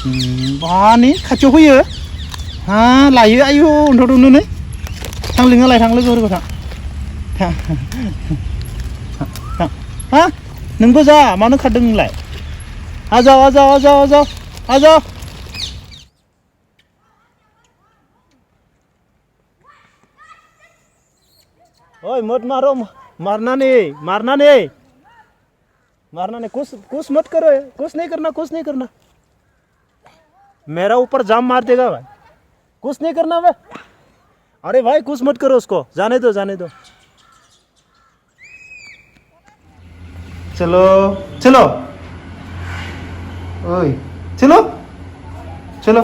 बानि खाथियाव फैयो हा लायो आयु उन्थ'दोंनो नै थां लिङालाय थां लोगोफोरखौ थां हा नोंबो जा मानो खारदों नोंलाय आजाव आजाव आजाव आजाव आजाव ओइ मत मारो मारनाने कुछ मत करो कुछ नहीं करना मेरा ऊपर जाम मार देगा भाई कुछ नहीं करना भाई अरे भाई कुछ मत करो उसको जाने दो चलो चलो ओए चलो चलो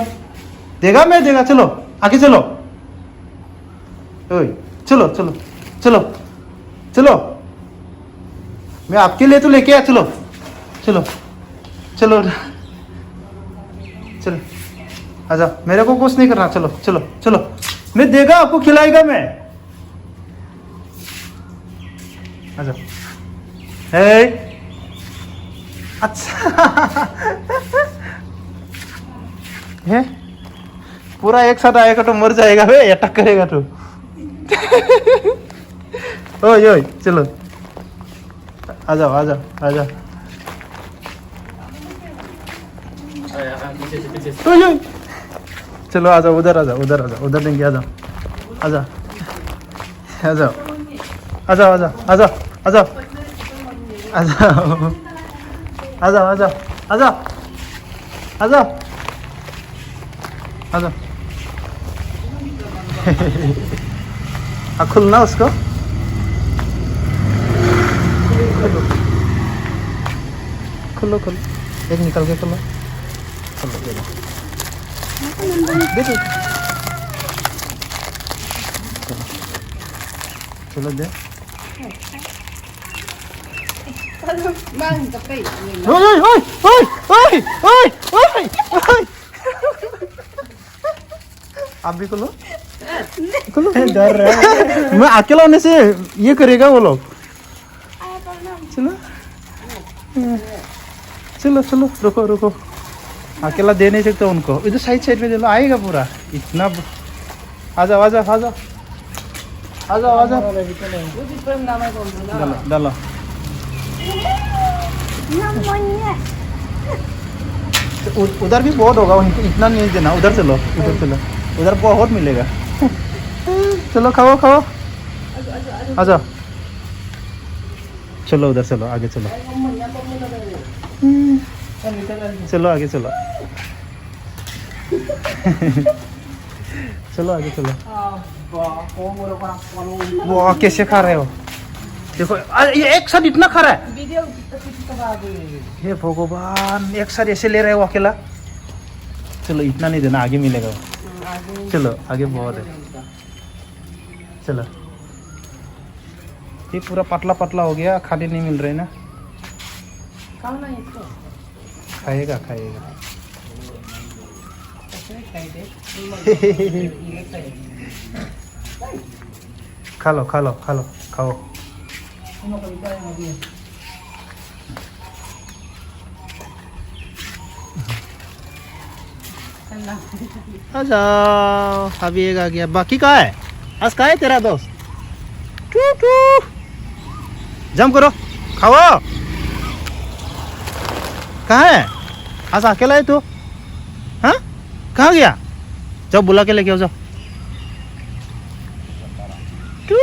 देगा मैं देगा चलो आगे चलो ओए चलो चलो चलो चलो मैं आपके लिए तो लेके आया चलो चलो चलो चलो आजा मेरे को कुछ नहीं करना चलो चलो चलो मैं देगा आपको खिलाएगा मैं आजा हे अच्छा है पूरा एक साथ आएगा तो मर जाएगा बे अटैक करेगा तो ओए ओए चलो आ जाओ चलो आ जाओ उधर देंगे आ जाओ खुलना उसको खोलो एक निकल के खोलो देखो चलो दे आप भी खोलो डर रहा है मैं अकेला होने से ये करेगा वो लोग चलो रुको अकेला दे नहीं सकते उनको इधर साइड में दे लो आएगा पूरा इतना आ जाओ डालो उधर भी बहुत होगा इतना नहीं देना उधर चलो उधर बहुत मिलेगा चलो खाओ आ जाओ चलो उधर चलो आगे चलो आगे चलो चलो आगे चलो वो कैसे खा रहे हो देखो ये एक साथ इतना खा रहा है हे भगवान एक साथ ऐसे ले रहे हो अकेला चलो इतना नहीं देना आगे मिलेगा चलो आगे बहुत है चलो ये पूरा पतला हो गया खाने नहीं मिल रहे ना खाएगा खा लो खाओ आ जाओ अभी एक आ गया बाकी कहाँ है आज कहाँ है तेरा दोस्त टू जम करो खाओ कहाँ है आज अकेला है तू हाँ कहाँ गया जाओ बुला के लेके आओ जाओ टू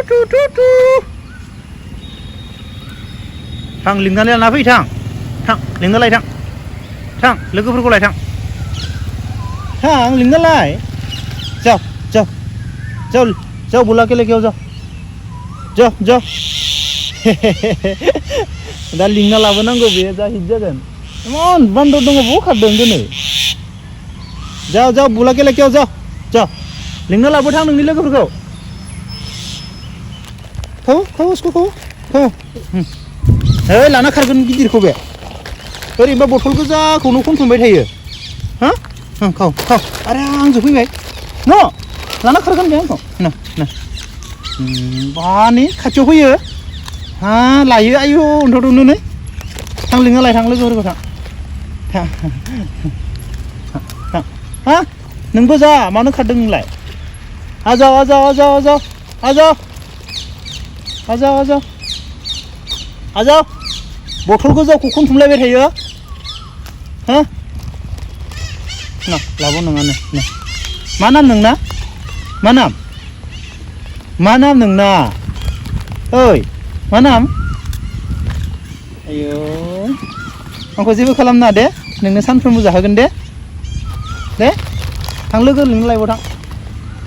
थां लिंनानै लाना फै थां लिंनालाय थां लोगोफोरखौ लाय थां लिंनालाय जाओ बुला के लेके आओ जाओ दा लिंना लाबोनांगौ बेयो जा हिट जागोन इमान बान्दर दङ बबाव खारदों दिनै जाओ बुला के लेके आओ जाओ लिंना लाबो थां नोंनि लोगोफोरखौ खाओ उसको खाओ हे लाना खारगोन गिदिरखौ बे ओरैबा बथल गोजाखौनो खनथुमबाय थायो हा खाओ आरे आंजों फैबाय न लाना खारगोन बे आंखौ ना बानि खाथियाव फैयो हा लायो आयु उन्थ'दोंनो नै थां लिङालाय थां लोगोफोरखौ थां थां हा नोंबो जा मानो खारदों नोंलाय आजाव आजाव आजाव आजाव आजाव आजाव आजाव आजाव बथल गोजाखौ खनथुमलायबाय थायो हा ना लाबो नोङानो नै मा नाम नोंना मा नाम नोंना ओइ मा नाम आयौ आंखौ जेबो खालामनाङा दे नोंनो सानफ्रोमबो जाहोगोन दे थां लोगो लिंनो लायबाव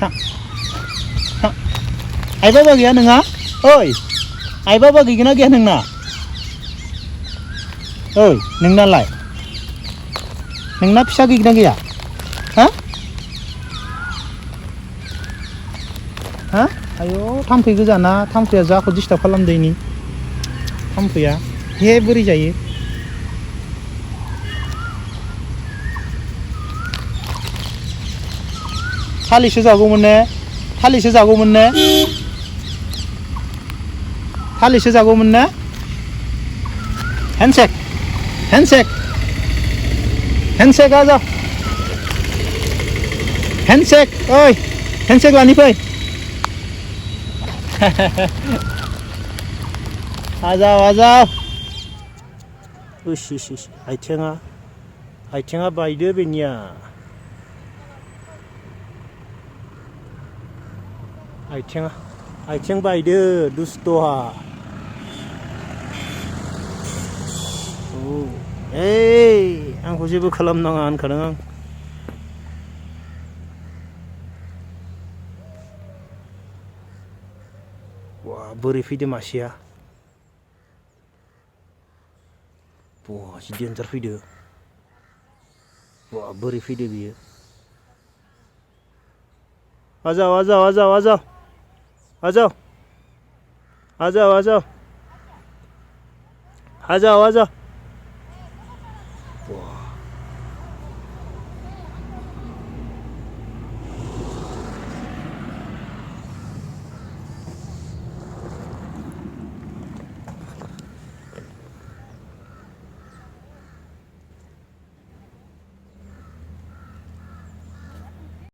थां आइ बाबा गैया नोंहा ओइ आइ बाबा गैगोना गैया नोंना ओइ नोंनालाय नोंना फिसा गैगोना गैया हा हा आयौ थाम्फै गोजाना थाम्फैया जाखौ डिस्टार्ब खालामदैनि थाम्फैया हे बोरै जायो थालिसो जागौमोन ने थालिसो जागौमोन ने हेन्डसेक आजा हेन्डसेक ओइ हेन्डसेक लानि फै आजाव इस आथिङा बायदो बेनिया आथिं बायदो दुस्थ'हा ओइ आंखौ जेबो खालामनाङा होनखादों आं वा बोरै फैदो मासेया वा जि डेन्जार फैदो वा बोरै फैदो बियो आजाव